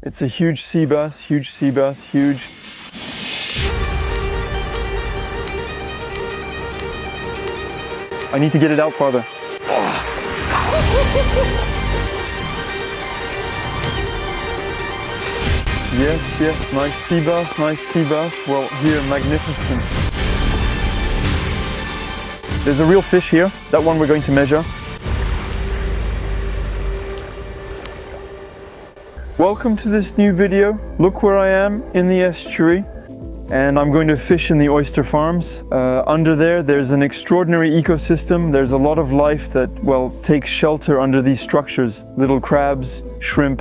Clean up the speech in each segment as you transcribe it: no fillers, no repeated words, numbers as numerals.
It's a huge sea bass, huge sea bass, huge. I need to get it out farther. Yes, yes, nice sea bass, nice sea bass. Well, here, magnificent. There's a real fish here. That one we're going to measure. Welcome to this new video. Look where I am in the estuary, and I'm going to fish in the oyster farms. Under there's an extraordinary ecosystem. There's a lot of life that, well, takes shelter under these structures. Little crabs, shrimp,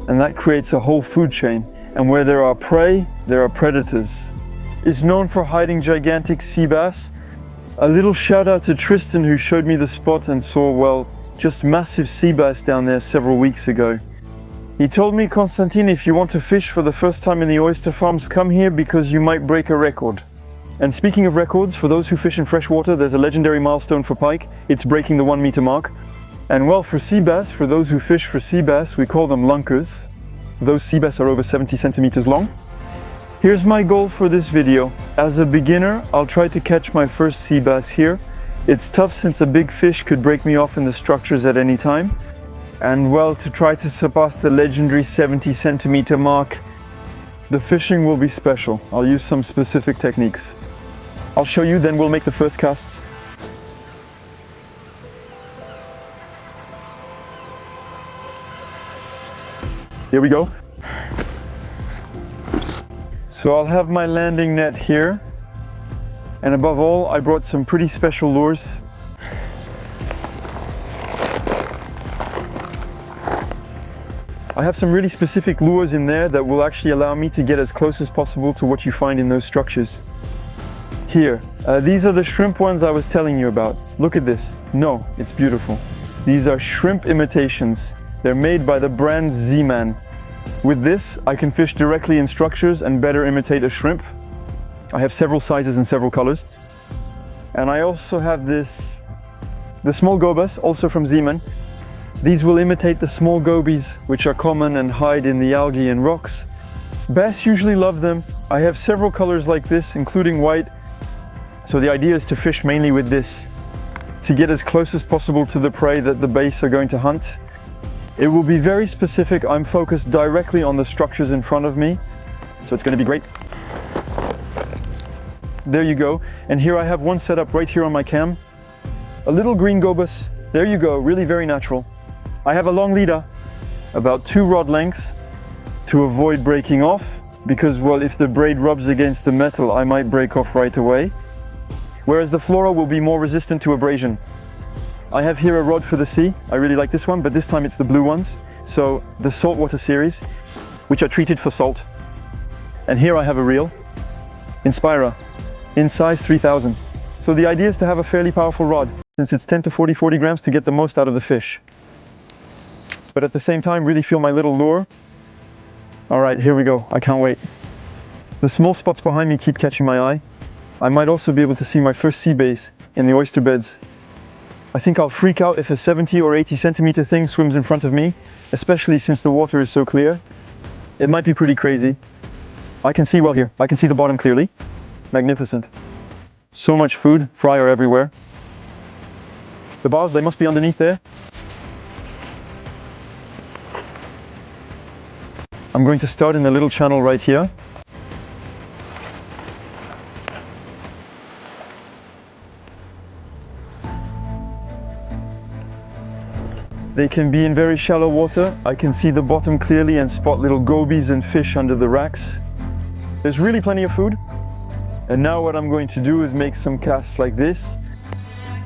and that creates a whole food chain. And where there are prey, there are predators. It's known for hiding gigantic sea bass. A little shout out to Tristan, who showed me the spot and saw, well, just massive sea bass down there several weeks ago. He told me, Constantine, if you want to fish for the first time in the oyster farms, come here because you might break a record. And speaking of records, for those who fish in freshwater, there's a legendary milestone for pike. It's breaking the 1 meter mark. And well, for sea bass, for those who fish for sea bass, we call them lunkers. Those sea bass are over 70 centimeters long. Here's my goal for this video. As a beginner, I'll try to catch my first sea bass here. It's tough since a big fish could break me off in the structures at any time. And well, to try to surpass the legendary 70 centimeter mark, the fishing will be special. I'll use some specific techniques. I'll show you, then we'll make the first casts. Here we go. So I'll have my landing net here. And above all, I brought some pretty special lures. I have some really specific lures in there that will actually allow me to get as close as possible to what you find in those structures. Here, these are the shrimp ones I was telling you about. Look at this. No, it's beautiful. These are shrimp imitations. They're made by the brand Z-Man. With this, I can fish directly in structures and better imitate a shrimp. I have several sizes and several colors. And I also have the small gobas, also from Z-Man. These will imitate the small gobies, which are common and hide in the algae and rocks. Bass usually love them. I have several colors like this, including white. So the idea is to fish mainly with this, to get as close as possible to the prey that the bass are going to hunt. It will be very specific. I'm focused directly on the structures in front of me, so it's going to be great. There you go. And here I have one set up right here on my cam. A little green gobus. There you go, really very natural. I have a long leader, about 2 rod lengths, to avoid breaking off, because, well, if the braid rubs against the metal, I might break off right away. Whereas the flora will be more resistant to abrasion. I have here a rod for the sea. I really like this one, but this time it's the blue ones. So the saltwater series, which are treated for salt. And here I have a reel, Inspira, in size 3000. So the idea is to have a fairly powerful rod, since it's 10 to 40 grams, to get the most out of the fish. But at the same time, really feel my little lure. All right, here we go. I can't wait. The small spots behind me keep catching my eye. I might also be able to see my first sea bass in the oyster beds. I think I'll freak out if a 70 or 80 centimeter thing swims in front of me, especially since the water is so clear. It might be pretty crazy. I can see well here. I can see the bottom clearly. Magnificent. So much food, fry are everywhere. The bars, they must be underneath there. I'm going to start in the little channel right here. They can be in very shallow water. I can see the bottom clearly and spot little gobies and fish under the racks. There's really plenty of food. And now what I'm going to do is make some casts like this,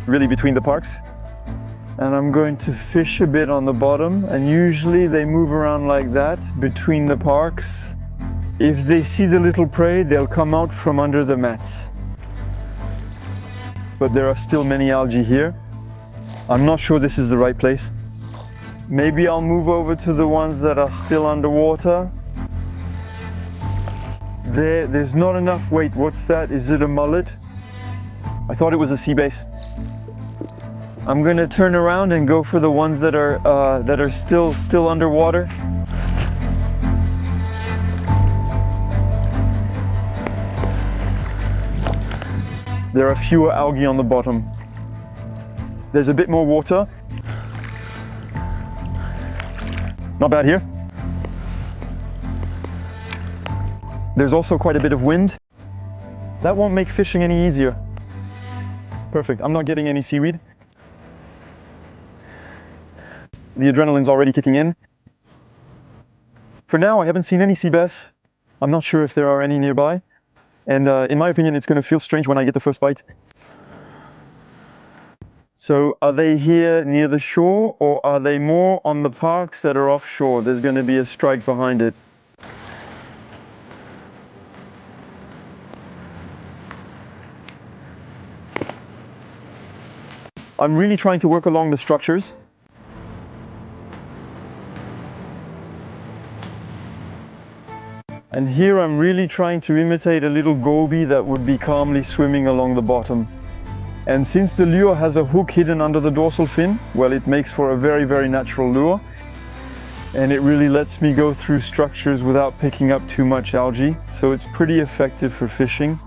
really between the parks. And I'm going to fish a bit on the bottom, and usually they move around like that between the parks. If they see the little prey, they'll come out from under the mats. But there are still many algae here. I'm not sure this is the right place. Maybe I'll move over to the ones that are still underwater. There's not enough. Wait, what's that? Is it a mullet? I thought it was a sea bass. I'm gonna turn around and go for the ones that are still underwater. There are fewer algae on the bottom. There's a bit more water. Not bad here. There's also quite a bit of wind. That won't make fishing any easier. Perfect, I'm not getting any seaweed. The adrenaline's already kicking in. For now, I haven't seen any sea bass. I'm not sure if there are any nearby. And in my opinion, it's going to feel strange when I get the first bite. So are they here near the shore, or are they more on the parks that are offshore? There's going to be a strike behind it. I'm really trying to work along the structures. And here I'm really trying to imitate a little goby that would be calmly swimming along the bottom. And since the lure has a hook hidden under the dorsal fin, well, it makes for a very, very natural lure. And it really lets me go through structures without picking up too much algae. So it's pretty effective for fishing.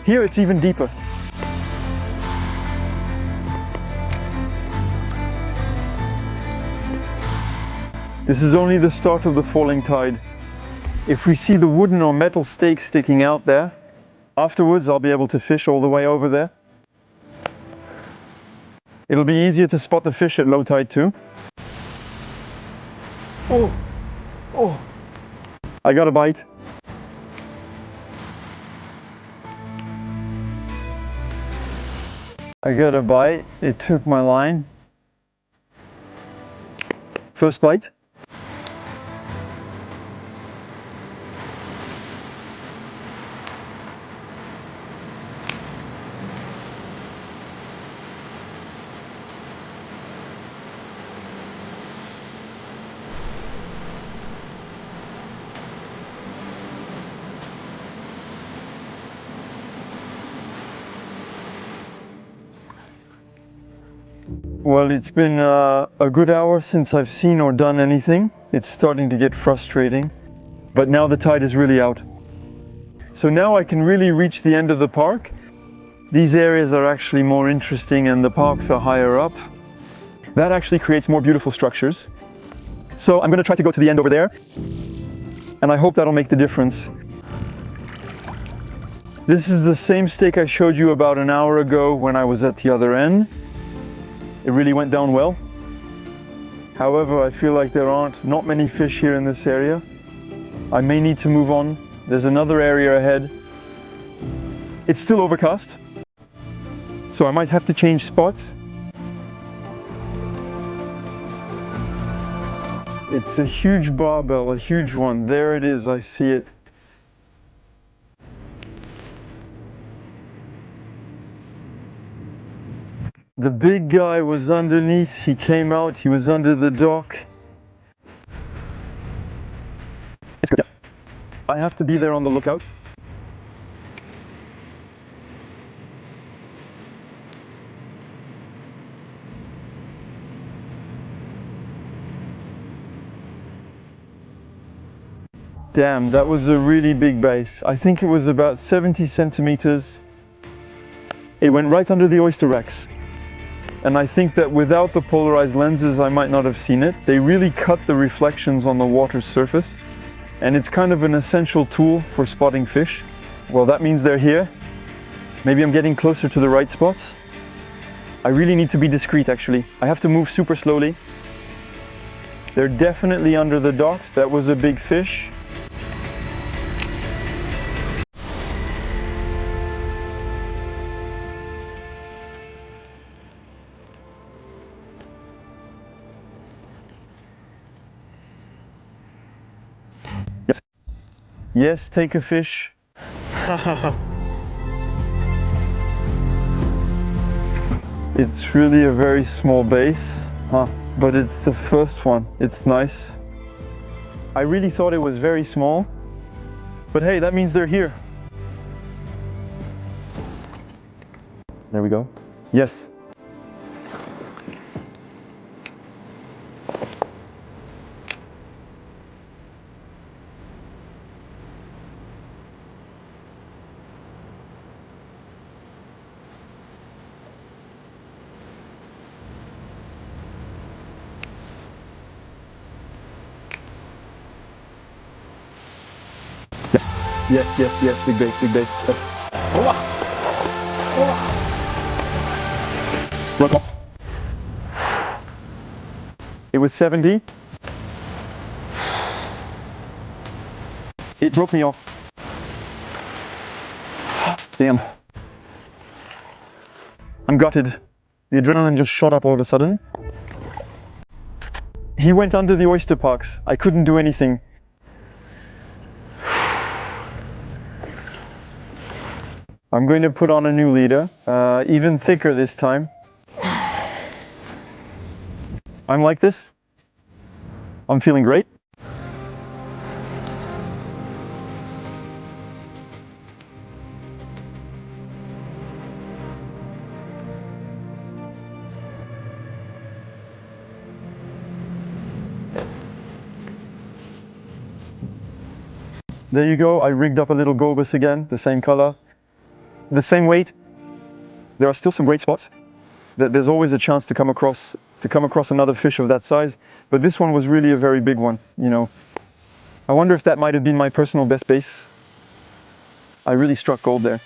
Here it's even deeper. This is only the start of the falling tide. If we see the wooden or metal stakes sticking out there, afterwards I'll be able to fish all the way over there. It'll be easier to spot the fish at low tide too. Oh, I got a bite. It took my line. First bite. Well, it's been a good hour since I've seen or done anything. It's starting to get frustrating, but now the tide is really out. So now I can really reach the end of the park. These areas are actually more interesting and the parks are higher up. That actually creates more beautiful structures. So I'm going to try to go to the end over there, and I hope that'll make the difference. This is the same stake I showed you about an hour ago when I was at the other end. It really went down well. However, I feel like there aren't not many fish here in this area. I may need to move on. There's another area ahead. It's still overcast, so I might have to change spots. It's a huge barbel, a huge one. There it is, I see it. The big guy was underneath, he came out, he was under the dock. It's good. I have to be there on the lookout. Damn, that was a really big base. I think it was about 70 centimeters. It went right under the oyster racks. And I think that without the polarized lenses, I might not have seen it. They really cut the reflections on the water's surface. And it's kind of an essential tool for spotting fish. Well, that means they're here. Maybe I'm getting closer to the right spots. I really need to be discreet, actually. I have to move super slowly. They're definitely under the docks. That was a big fish. Yes. Yes, take a fish. It's really a very small base, but it's the first one. It's nice. I really thought it was very small, but hey, that means they're here. There we go. Yes. Yes, yes, yes, big bass, big bass. It was 70. It broke me off. Damn. I'm gutted. The adrenaline just shot up all of a sudden. He went under the oyster parks. I couldn't do anything. I'm going to put on a new leader, even thicker this time. I'm like this. I'm feeling great. There you go, I rigged up a little bulbous again, the same color, the same weight. There are still some great spots. There's always a chance to come across another fish of that size, but this one was really a very big one, you know. I wonder if that might have been my personal best base. I really struck gold there.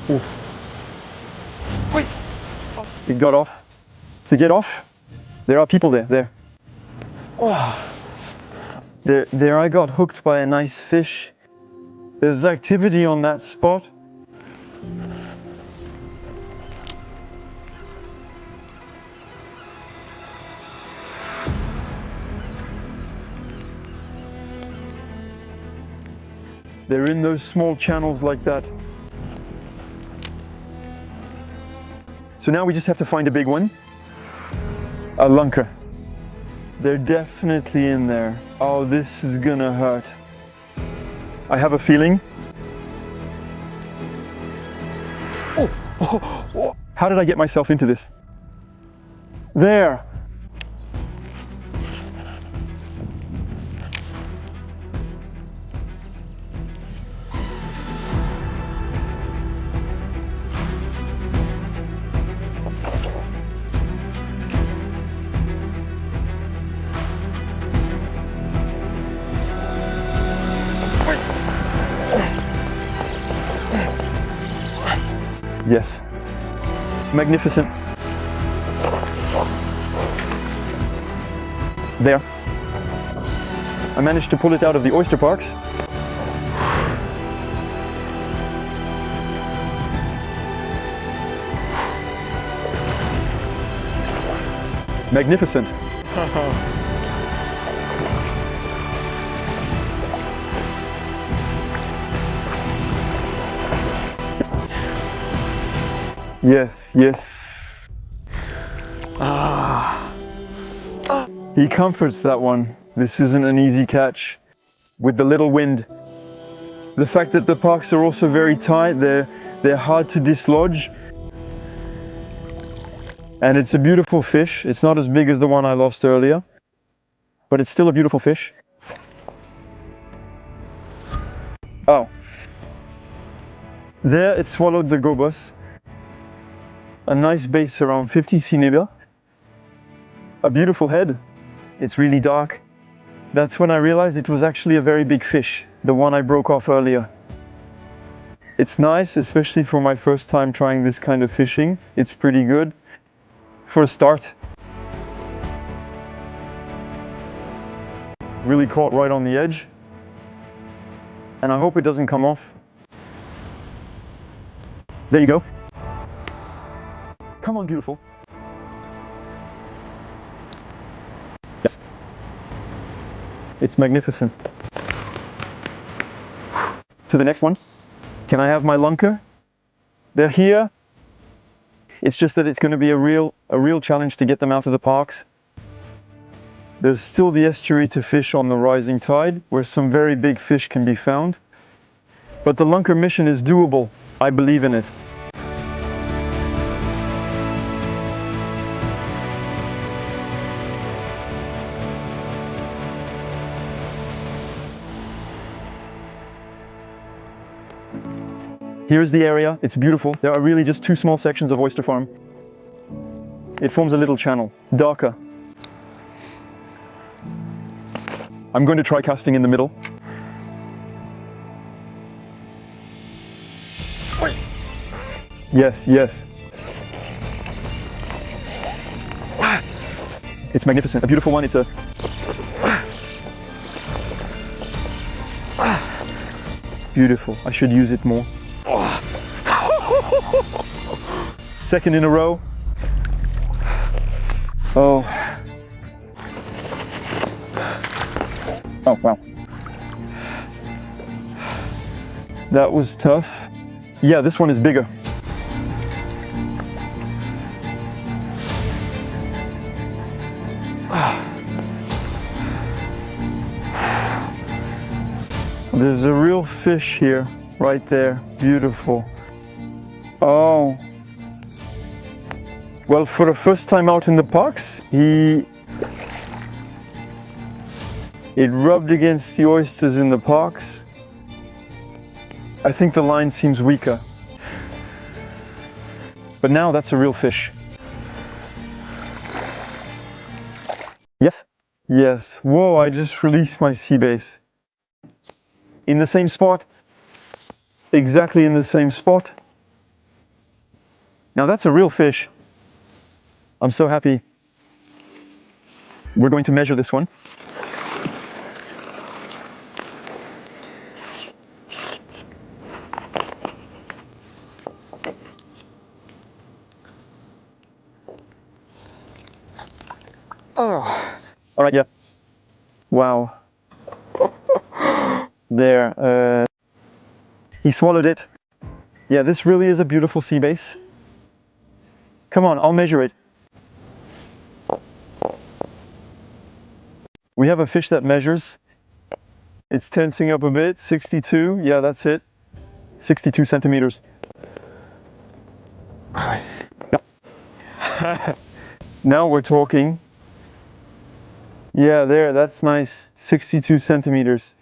Ooh. Wait. It got off. To get off, there are people there. Oh. There I got hooked by a nice fish. There's activity on that spot. They're in those small channels like that. So now we just have to find a big one. A lunker. They're definitely in there. Oh, this is gonna hurt. I have a feeling. Oh. How did I get myself into this? There. Yes. Magnificent. There. I managed to pull it out of the oyster parks. Magnificent. Yes, yes. He comforts that one. This isn't an easy catch. With the little wind. The fact that the parks are also very tight, they're hard to dislodge. And it's a beautiful fish. It's not as big as the one I lost earlier, but it's still a beautiful fish. Oh. There it swallowed the gobus. A nice base around 50 cm. A beautiful head. It's really dark. That's when I realized it was actually a very big fish, the one I broke off earlier. It's nice, especially for my first time trying this kind of fishing. It's pretty good for a start. Really caught right on the edge. And I hope it doesn't come off. There you go. Come on, beautiful. Yes. It's magnificent. To the next one. Can I have my lunker? They're here. It's just that it's going to be a real challenge to get them out of the parks. There's still the estuary to fish on the rising tide, where some very big fish can be found. But the lunker mission is doable. I believe in it. Here's the area. It's beautiful. There are really just 2 small sections of oyster farm. It forms a little channel, darker. I'm going to try casting in the middle. Yes, yes. It's magnificent, a beautiful one. It's a... Beautiful. I should use it more. Second in a row. Oh. Oh, wow. That was tough. Yeah, this one is bigger. There's a real fish here, right there. Beautiful. Oh. Well, for the first time out in the parks, it rubbed against the oysters in the parks. I think the line seems weaker. But now that's a real fish. Yes? Yes. Whoa, I just released my sea bass. In the same spot. Exactly in the same spot. Now that's a real fish. I'm so happy. We're going to measure this one. Oh. All right, yeah. Wow. There. He swallowed it. Yeah, this really is a beautiful sea bass. Come on, I'll measure it. We have a fish that measures. It's tensing up a bit. 62. Yeah, that's it. 62 centimeters. Yeah. Now we're talking. Yeah, there, that's nice. 62 centimeters.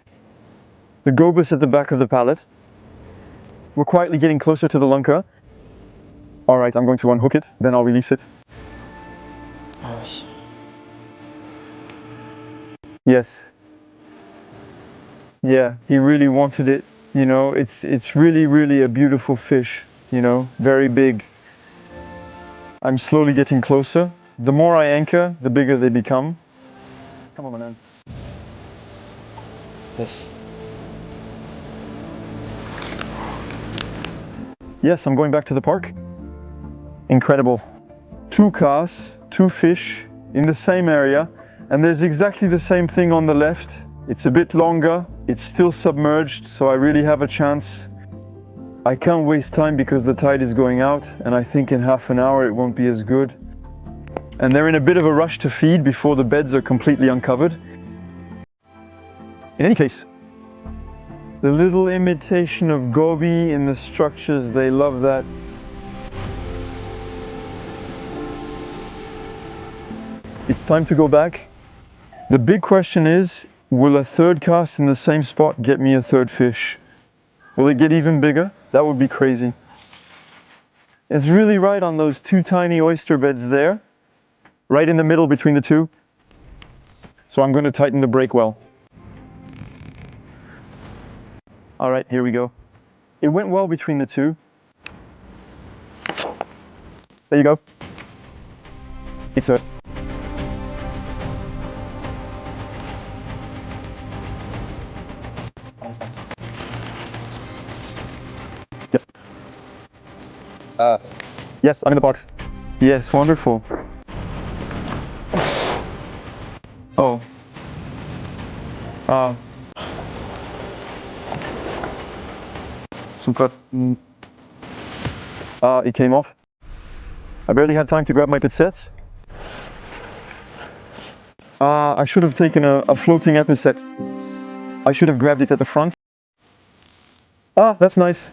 The gobus at the back of the pallet. We're quietly getting closer to the lunker. All right, I'm going to unhook it, then I'll release it. Yes. Yeah, he really wanted it. You know, it's really a beautiful fish, you know, very big. I'm slowly getting closer. The more I anchor, the bigger they become. Come on, my man. Yes. Yes, I'm going back to the park. Incredible. 2 casts, 2 fish in the same area, and there's exactly the same thing on the left. It's a bit longer, it's still submerged, so I really have a chance. I can't waste time because the tide is going out, and I think in half an hour it won't be as good. And they're in a bit of a rush to feed before the beds are completely uncovered. In any case, the little imitation of goby in the structures, they love that. It's time to go back. The big question is, will a third cast in the same spot get me a third fish? Will it get even bigger? That would be crazy. It's really right on those 2 tiny oyster beds there, right in the middle between the 2. So I'm going to tighten the brake well. All right, here we go. It went well between the 2. There you go. It's a... Yes. Yes, I'm in the box. Yes, wonderful. Oh. Super. It came off. I barely had time to grab my pincettes. I should have taken a floating epicet. I should have grabbed it at the front. That's nice.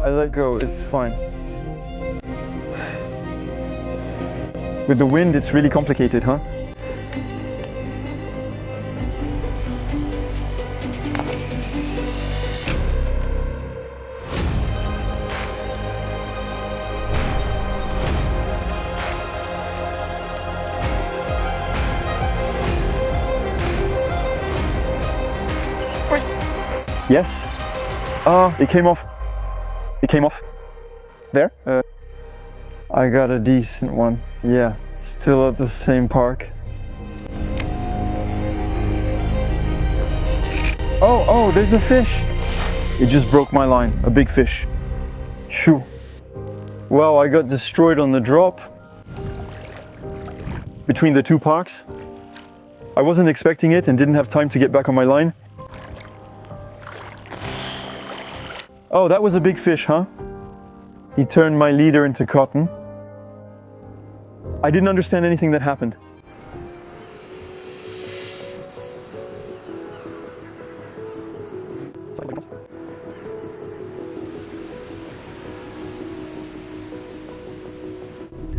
I let go, it's fine. With the wind, it's really complicated, huh? Yes. It came off. It came off. There. I got a decent one. Yeah, still at the same park. Oh, there's a fish. It just broke my line, a big fish. Phew. Well, I got destroyed on the drop between the two parks. I wasn't expecting it and didn't have time to get back on my line. Oh, that was a big fish, huh? He turned my leader into cotton. I didn't understand anything that happened.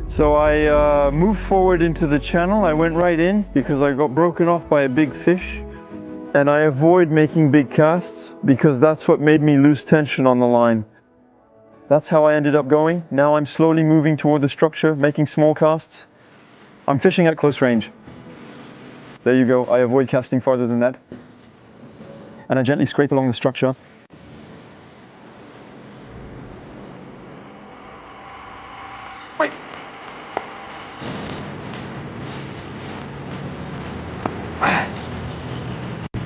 So I moved forward into the channel. I went right in because I got broken off by a big fish. And I avoid making big casts because that's what made me lose tension on the line. That's how I ended up going. Now I'm slowly moving toward the structure, making small casts. I'm fishing at close range. There you go. I avoid casting farther than that. And I gently scrape along the structure. Wait.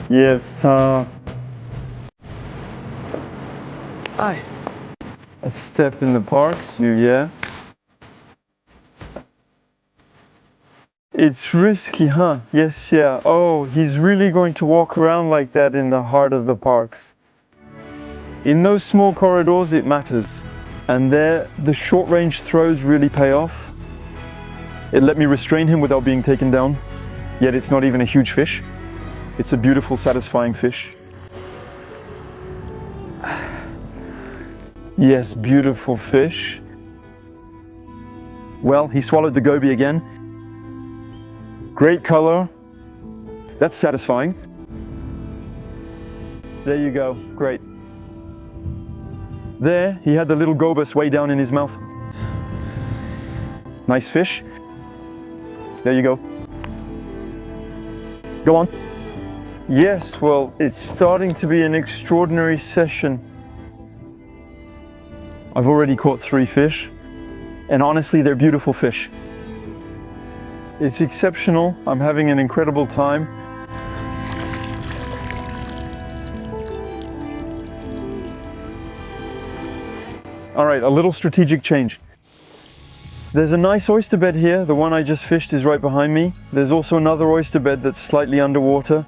Yes, a step in the parks, yeah. It's risky, huh? Yes, yeah. Oh, he's really going to walk around like that in the heart of the parks. In those small corridors, it matters. And there, the short-range throws really pay off. It let me restrain him without being taken down. Yet it's not even a huge fish. It's a beautiful, satisfying fish. Yes, beautiful fish. Well, he swallowed the goby again. Great color. That's satisfying. There you go, great. There, he had the little gobus way down in his mouth. Nice fish. There you go. Go on. Yes, well, it's starting to be an extraordinary session. I've already caught 3 fish, and honestly, they're beautiful fish. It's exceptional. I'm having an incredible time. All right, a little strategic change. There's a nice oyster bed here. The one I just fished is right behind me. There's also another oyster bed that's slightly underwater.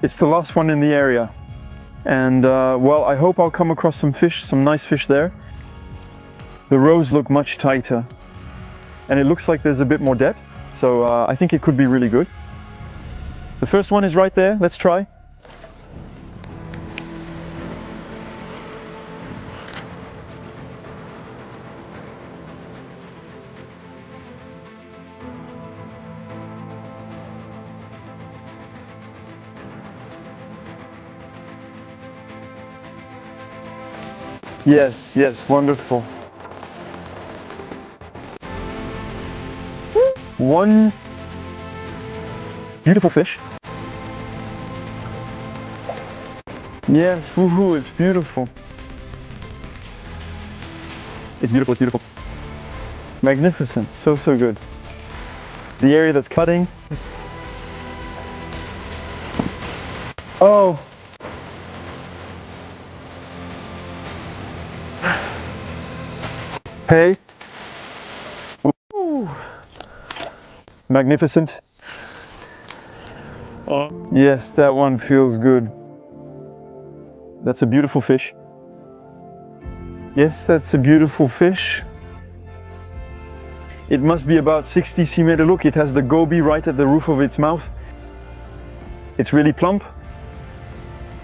It's the last one in the area. And well, I hope I'll come across some fish, some nice fish there. The rows look much tighter. And it looks like there's a bit more depth. So I think it could be really good. The first one is right there. Let's try. Yes, yes, wonderful. One beautiful fish. Yes, woohoo, it's beautiful. It's beautiful, it's beautiful. Magnificent, so, so good. The area that's cutting. Oh. Hey. Ooh. Magnificent. Oh. Yes, that one feels good. That's a beautiful fish. Yes, that's a beautiful fish. It must be about 60 centimeters. Look, it has the goby right at the roof of its mouth. It's really plump.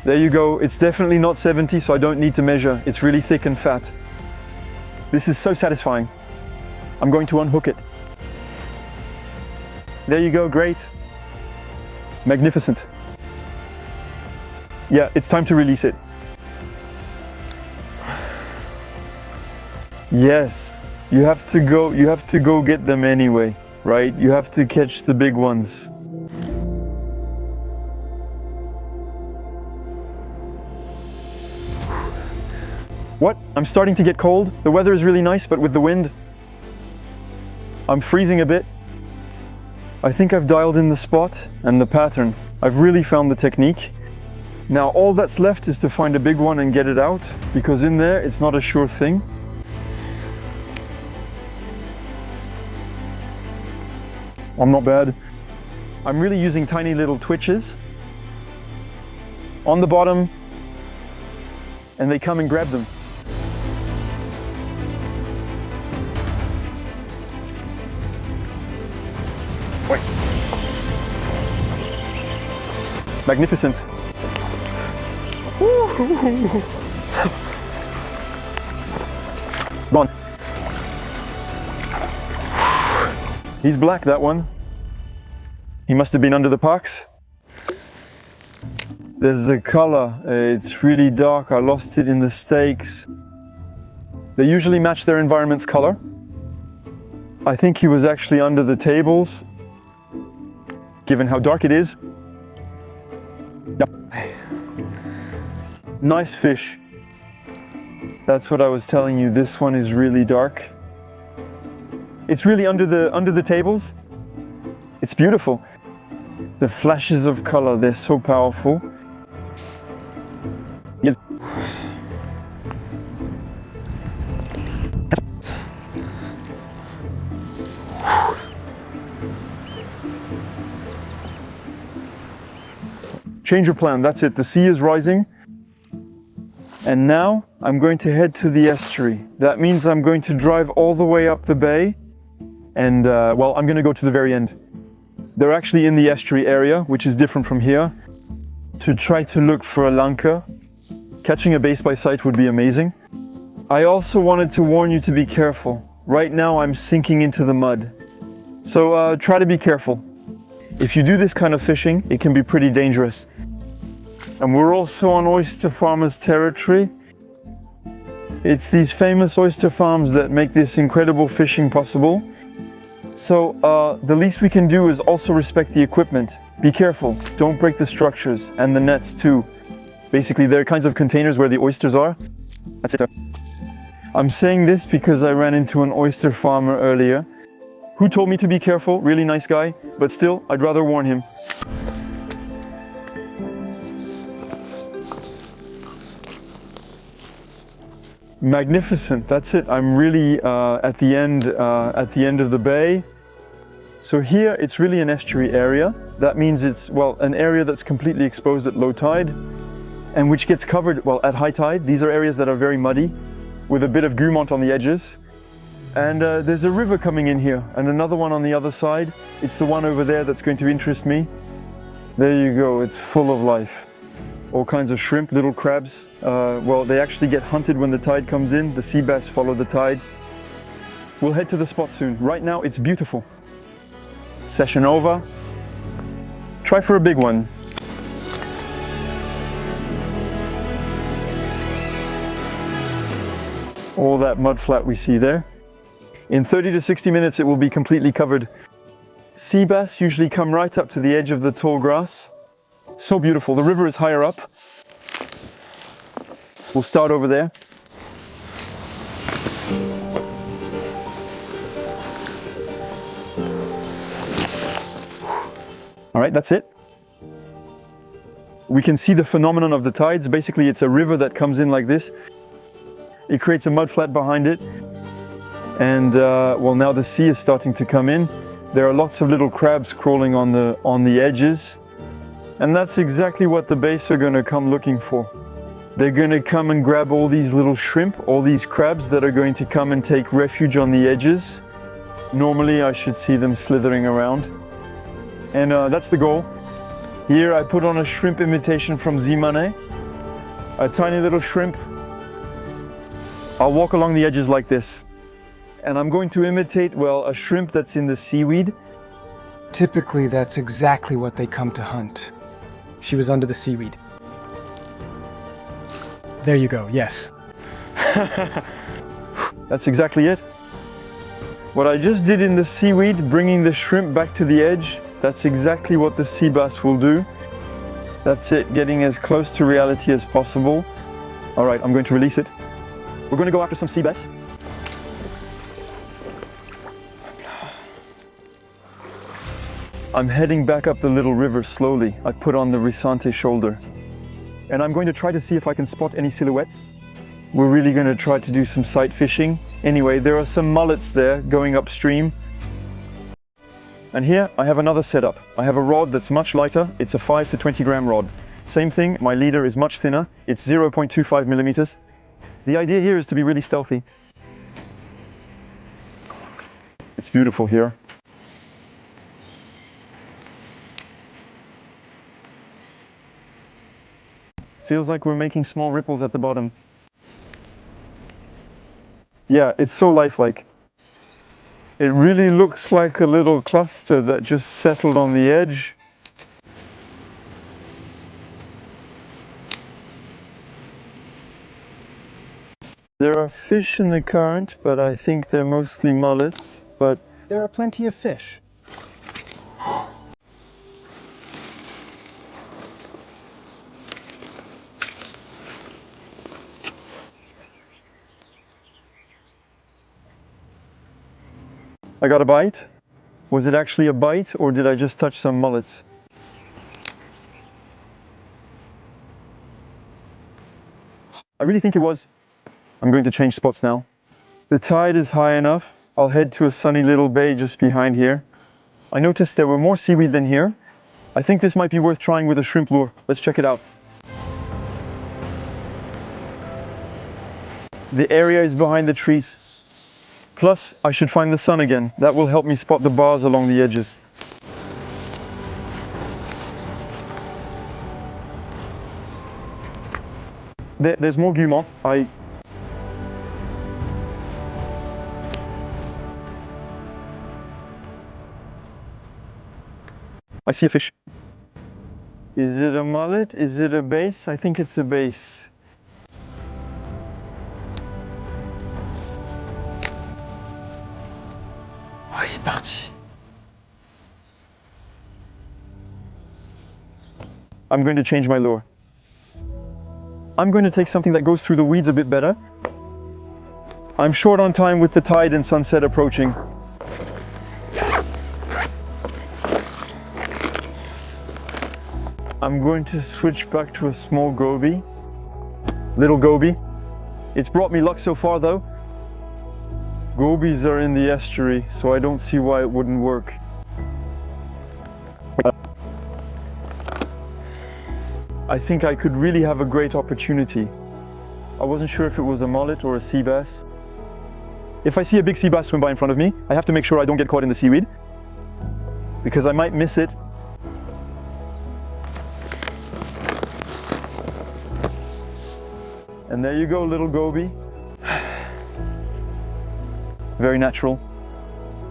There you go. It's definitely not 70, so I don't need to measure. It's really thick and fat. This is so satisfying. I'm going to unhook it. There you go, great. Magnificent. Yeah, it's time to release it. Yes, you have to go get them anyway, right? You have to catch the big ones. What? I'm starting to get cold. The weather is really nice, but with the wind, I'm freezing a bit. I think I've dialed in the spot and the pattern. I've really found the technique. Now all that's left is to find a big one and get it out, because in there it's not a sure thing. I'm not bad. I'm really using tiny little twitches on the bottom, and they come and grab them. Magnificent. Gone. He's black, that one. He must have been under the parks. There's a color, it's really dark. I lost it in the stakes. They usually match their environment's color. I think he was actually under the tables, given how dark it is. Yep. Nice fish. That's what I was telling you. This one is really dark. It's really under the tables. It's beautiful. The flashes of color, they're so powerful. Yes. Change of plan, that's it. The sea is rising. And now I'm going to head to the estuary. That means I'm going to drive all the way up the bay. And well, I'm going to go to the very end. They're actually in the estuary area, which is different from here, to try to look for a lanka. Catching a bass by sight would be amazing. I also wanted to warn you to be careful. Right now I'm sinking into the mud. So try to be careful. If you do this kind of fishing, it can be pretty dangerous. And we're also on oyster farmers' territory. It's these famous oyster farms that make this incredible fishing possible. So the least we can do is also respect the equipment. Be careful, don't break the structures, and the nets too. Basically, they're kinds of containers where the oysters are. That's it. I'm saying this because I ran into an oyster farmer earlier who told me to be careful, really nice guy, but still, I'd rather warn him. Magnificent, that's it. I'm really at the end of the bay. So here it's really an estuary area. That means it's, well, an area that's completely exposed at low tide and which gets covered, well, at high tide. These are areas that are very muddy with a bit of gumont on the edges. And there's a river coming in here and another one on the other side. It's the one over there that's going to interest me. There you go, it's full of life. All kinds of shrimp, little crabs. Well, they actually get hunted when the tide comes in. The sea bass follow the tide. We'll head to the spot soon. Right now, it's beautiful. Session over. Try for a big one. All that mud flat we see there. In 30 to 60 minutes, it will be completely covered. Sea bass usually come right up to the edge of the tall grass. So beautiful. The river is higher up. We'll start over there. All right, that's it. We can see the phenomenon of the tides. Basically, it's a river that comes in like this. It creates a mud flat behind it. And well, now the sea is starting to come in. There are lots of little crabs crawling on the edges. And that's exactly what the bass are going to come looking for. They're going to come and grab all these little shrimp, all these crabs that are going to come and take refuge on the edges. Normally I should see them slithering around. And that's the goal. Here I put on a shrimp imitation from Zimane. A tiny little shrimp. I'll walk along the edges like this. And I'm going to imitate, well, a shrimp that's in the seaweed. Typically, that's exactly what they come to hunt. She was under the seaweed. There you go, yes. That's exactly it. What I just did in the seaweed, bringing the shrimp back to the edge, that's exactly what the sea bass will do. That's it, getting as close to reality as possible. All right, I'm going to release it. We're going to go after some sea bass. I'm heading back up the little river slowly. I've put on the Risante shoulder. And I'm going to try to see if I can spot any silhouettes. We're really going to try to do some sight fishing. Anyway, there are some mullets there going upstream. And here I have another setup. I have a rod that's much lighter. It's a 5 to 20 gram rod. Same thing, my leader is much thinner. It's 0.25 millimeters. The idea here is to be really stealthy. It's beautiful here. Feels like we're making small ripples at the bottom. Yeah, it's so lifelike. It really looks like a little cluster that just settled on the edge. There are fish in the current, but I think they're mostly mullets. But There are plenty of fish. I got a bite. Was it actually a bite, or did I just touch some mullets? I really think it was. I'm going to change spots now. The tide is high enough. I'll head to a sunny little bay just behind here. I noticed there were more seaweed than here. I think this might be worth trying with a shrimp lure. Let's check it out. The area is behind the trees. Plus, I should find the sun again. That will help me spot the bars along the edges. There's more guillemot. I see a fish. Is it a mullet? Is it a bass? I think it's a bass. Oh, il est parti. I'm going to change my lure. I'm going to take something that goes through the weeds a bit better. I'm short on time with the tide and sunset approaching. I'm going to switch back to a small goby. Little goby. It's brought me luck so far though. Gobies are in the estuary, so I don't see why it wouldn't work. I think I could really have a great opportunity. I wasn't sure if it was a mullet or a sea bass. If I see a big sea bass swim by in front of me, I have to make sure I don't get caught in the seaweed, because I might miss it. And there you go, little goby. Very natural.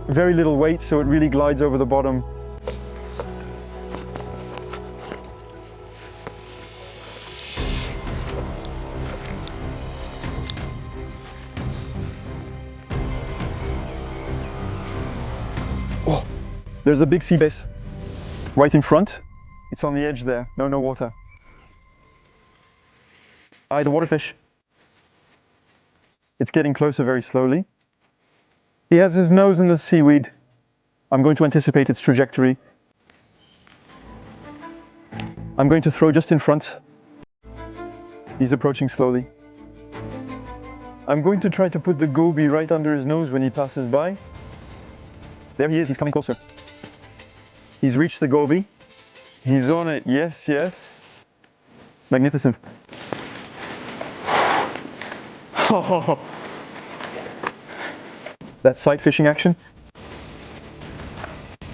Very little weight, so it really glides over the bottom. Oh, there's a big sea bass right in front. It's on the edge there. No water. Aye, the waterfish. It's getting closer very slowly. He has his nose in the seaweed. I'm going to anticipate its trajectory. I'm going to throw just in front. He's approaching slowly. I'm going to try to put the goby right under his nose when he passes by. There he is, he's coming closer. He's reached the goby. He's on it, yes, yes. Magnificent. Oh. That's sight fishing action.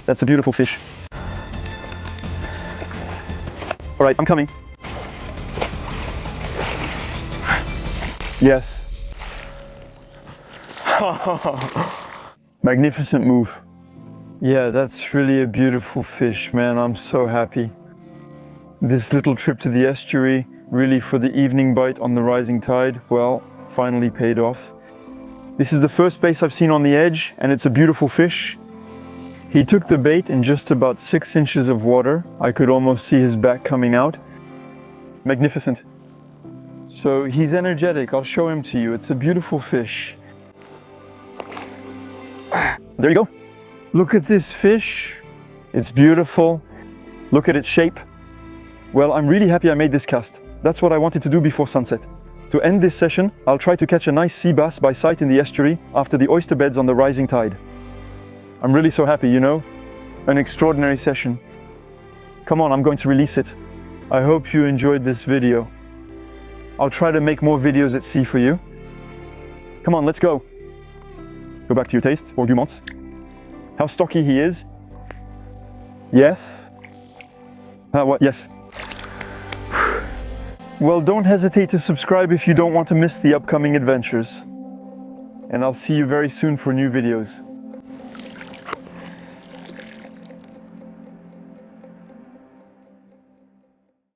That's a beautiful fish. All right, I'm coming. Yes. Magnificent move. Yeah, that's really a beautiful fish, man. I'm so happy. This little trip to the estuary, really for the evening bite on the rising tide, well, finally paid off. This is the first bass I've seen on the edge, and it's a beautiful fish. He took the bait in just about 6 inches of water. I could almost see his back coming out. Magnificent. So he's energetic. I'll show him to you. It's a beautiful fish. There you go. Look at this fish. It's beautiful. Look at its shape. Well, I'm really happy I made this cast. That's what I wanted to do before sunset. To end this session, I'll try to catch a nice sea bass by sight in the estuary after the oyster beds on the rising tide. I'm really so happy, you know? An extraordinary session. Come on, I'm going to release it. I hope you enjoyed this video. I'll try to make more videos at sea for you. Come on, let's go. Go back to your tastes, arguments. How stocky he is. Yes. What? Yes. Well, don't hesitate to subscribe if you don't want to miss the upcoming adventures. And I'll see you very soon for new videos.